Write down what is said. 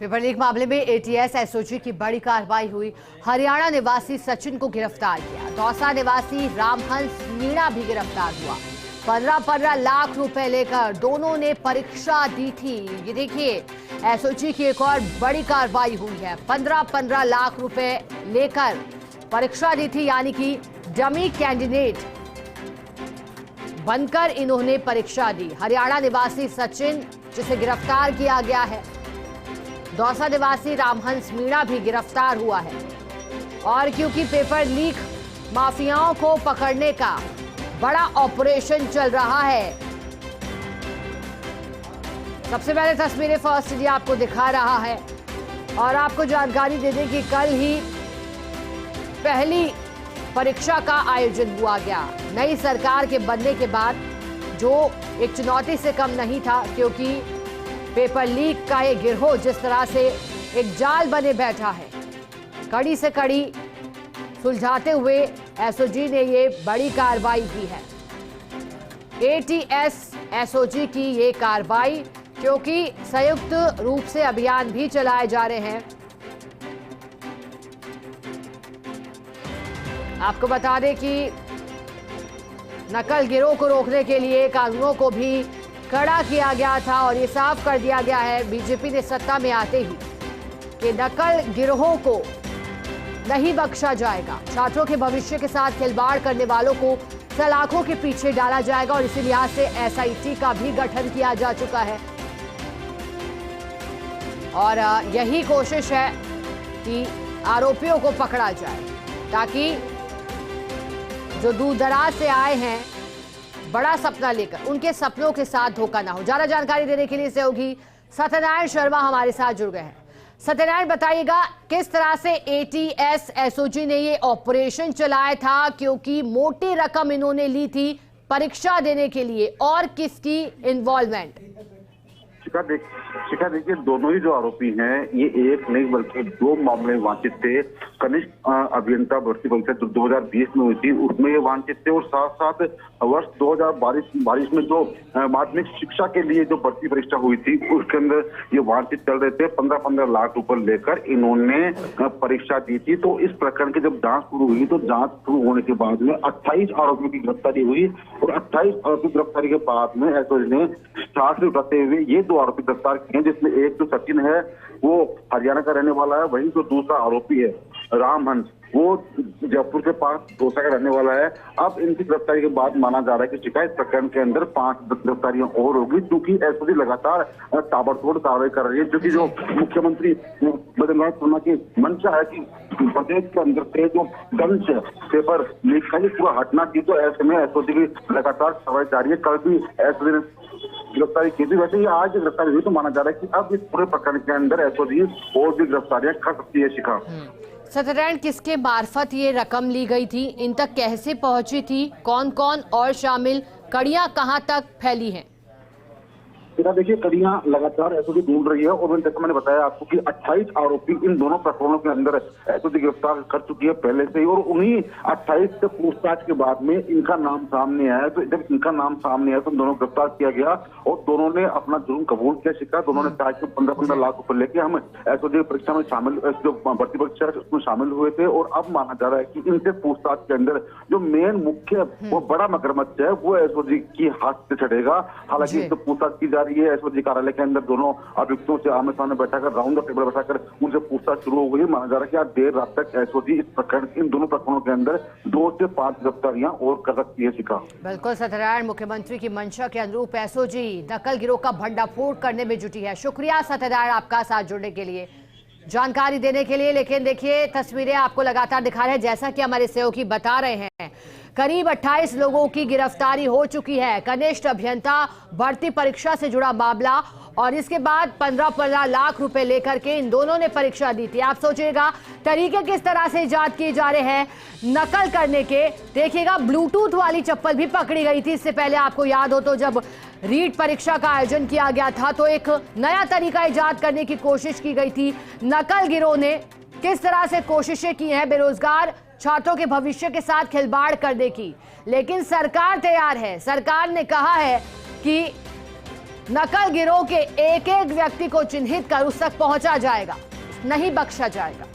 Paper leak मामले में ATS SOG की बड़ी कार्रवाई हुई। हरियाणा निवासी सचिन को गिरफ्तार किया। दौसा निवासी रामहंस मीणा भी गिरफ्तार हुआ। 15-15 लाख रुपए लेकर दोनों ने परीक्षा दी थी। ये देखिए, एसओजी की एक और बड़ी कार्रवाई हुई है। 15-15 लाख रुपए लेकर परीक्षा दी थी, यानी कि डमी कैंडिडेट बनकर इन्होंने परीक्षा दी। हरियाणा निवासी सचिन, जिसे गिरफ्तार किया गया है, दौसा निवासी रामहंस मीणा भी गिरफ्तार हुआ है। और क्योंकि पेपर लीक माफियाओं को पकड़ने का बड़ा ऑपरेशन चल रहा है, सबसे पहले तस्वीरें फर्स्ट इंडिया आपको दिखा रहा है और आपको जानकारी दे दें कि कल ही पहली परीक्षा का आयोजन हुआ गया। नई सरकार के बनने के बाद जो एक चुनौती से कम नहीं था, क्योंकि पेपर लीक का ये गिरोह जिस तरह से एक जाल बने बैठा है, कड़ी से कड़ी सुलझाते हुए एसओजी ने ये बड़ी कार्रवाई की है। एटीएस एसओजी की ये कार्रवाई, क्योंकि संयुक्त रूप से अभियान भी चलाए जा रहे हैं। आपको बता दें कि नकल गिरोह को रोकने के लिए कानूनों को भी कड़ा किया गया था और ये साफ कर दिया गया है बीजेपी ने सत्ता में आते ही कि नकल गिरोहों को नहीं बख्शा जाएगा। छात्रों के भविष्य के साथ खिलवाड़ करने वालों को सलाखों के पीछे डाला जाएगा और इसी लिहाज से एसआईटी का भी गठन किया जा चुका है। और यही कोशिश है कि आरोपियों को पकड़ा जाए, ताकि जो दूर दराज से आए हैं बड़ा सपना लेकर, उनके सपनों के साथ धोखा ना हो। ज्यादा जानकारी देने के लिए सहयोगी सत्यनारायण शर्मा हमारे साथ जुड़ गए हैं। सत्यनारायण, बताइएगा किस तरह से एटीएस एसओजी ने ये ऑपरेशन चलाया था, क्योंकि मोटी रकम इन्होंने ली थी परीक्षा देने के लिए, और किसकी इन्वॉल्वमेंट? शिखा, देखिए, दोनों ही जो आरोपी हैं ये एक नहीं बल्कि दो मामले वांछित थे। कनिष्ठ अभियंता भर्ती परीक्षा जो 2020 में हुई थी उसमें ये वांछित थे, और साथ साथ वर्ष 2022 में जो माध्यमिक शिक्षा के लिए जो भर्ती परीक्षा हुई थी उसके अंदर ये वांछित चल रहे थे। 15-15 लाख रुपए लेकर इन्होंने परीक्षा दी थी। तो इस प्रकरण की जब जांच शुरू हुई तो जांच शुरू होने के बाद में 28 आरोपियों की गिरफ्तारी हुई, और 28 आरोपी गिरफ्तारी के बाद में एसओजी ने चार्जशीट उठाते हुए ये दो आरोपी गिरफ्तार किए, जिसमें एक जो सचिन है वो हरियाणा का रहने वाला है, वहीं जो दूसरा आरोपी है रामहंस वो जयपुर के पास दौसा का रहने वाला है। अब इनकी गिरफ्तारी के बाद माना जा रहा है कि शिकायत प्रकरण के अंदर 5 गिरफ्तारियां और होगी, क्योंकि एसओजी लगातार ताबड़तोड़ कार्रवाई कर रही है। क्योंकि जो मुख्यमंत्री बद्रीनाथ शर्मा की मंशा है कि प्रदेश के अंदर से जो गंज पेपर लीक का पूरा हटना की, तो ऐसे में एसओजी की लगातार कार्रवाई जारी है। कल भी एसओजी ने गिरफ्तारी की थी, वैसे ही आज गिरफ्तारी हुई, तो माना जा रहा है कि अब इस पूरे प्रकरण के अंदर एसओजी और भी गिरफ्तारियां कर सकती है। शिखा, सत्यनारायण, किसके मार्फत ये रकम ली गई थी, इन तक कैसे पहुंची थी, कौन कौन और शामिल, कड़ियां कहां तक फैली हैं? देखिए, कड़ियां लगातार एसओजी ढूंढ रही है, और जैसे मैंने बताया आपको कि 28 आरोपी इन दोनों प्रकरणों के अंदर एसओजी गिरफ्तार कर चुकी है पहले से ही, और उन्हीं 28 से पूछताछ के बाद में इनका नाम सामने आया। तो जब इनका नाम सामने आया तो दोनों गिरफ्तार किया गया, और दोनों ने अपना जुर्म कबूल किया। शिखा, दोनों ने कहा कि 15-15 लाख रुपए लेके हम एसओजी परीक्षा में शामिल, जो भर्ती परीक्षा है उसमें शामिल हुए थे। और अब माना जा रहा है कि इनसे पूछताछ के अंदर जो मेन मुख्य वो बड़ा मगरमच्छ है वो एसओजी की हाथ से चढ़ेगा। हालांकि इससे पूछताछ की जा रही है एसओजी कार्यालय के अंदर, दोनों अभियुक्तों से आमने सामने बैठाकर राउंड द टेबल बैठाकर उनसे पूछताछ शुरू हो गई। माना जा रहा है कि आज देर रात तक एसओजी इस प्रकरण, इन दोनों प्रकरणों के अंदर 2 से 5 गिरफ्तारियां और कर सकती है। शिखा, बिल्कुल सत्यनारायण, मुख्यमंत्री की मंशा के अनुरूप एसओजी नकल गिरोह का भंडाफोड़ करने में जुटी है। शुक्रिया सत्यनारायण आपका साथ जुड़ने के लिए, जानकारी देने के लिए। लेकिन देखिए, तस्वीरें आपको लगातार दिखा रहे हैं, जैसा कि हमारे सहयोगी बता रहे हैं, करीब 28 लोगों की गिरफ्तारी हो चुकी है। कनिष्ठ अभियंता भर्ती परीक्षा से जुड़ा मामला, और इसके बाद 15-15 लाख रुपए लेकर के इन दोनों ने परीक्षा दी थी। आप सोचिएगा तरीके किस तरह से इजाद किए जा रहे हैं नकल करने के। देखिएगा, ब्लूटूथ वाली चप्पल भी पकड़ी गई थी। इससे पहले आपको याद हो तो जब रीट परीक्षा का आयोजन किया गया था तो एक नया तरीका इजाद करने की कोशिश की गई थी। नकल गिरोह ने किस तरह से कोशिशें की हैं बेरोजगार छात्रों के भविष्य के साथ खिलवाड़ करने की, लेकिन सरकार तैयार है। सरकार ने कहा है कि नकल गिरोह के एक एक व्यक्ति को चिन्हित कर उस तक पहुंचा जाएगा, नहीं बख्शा जाएगा।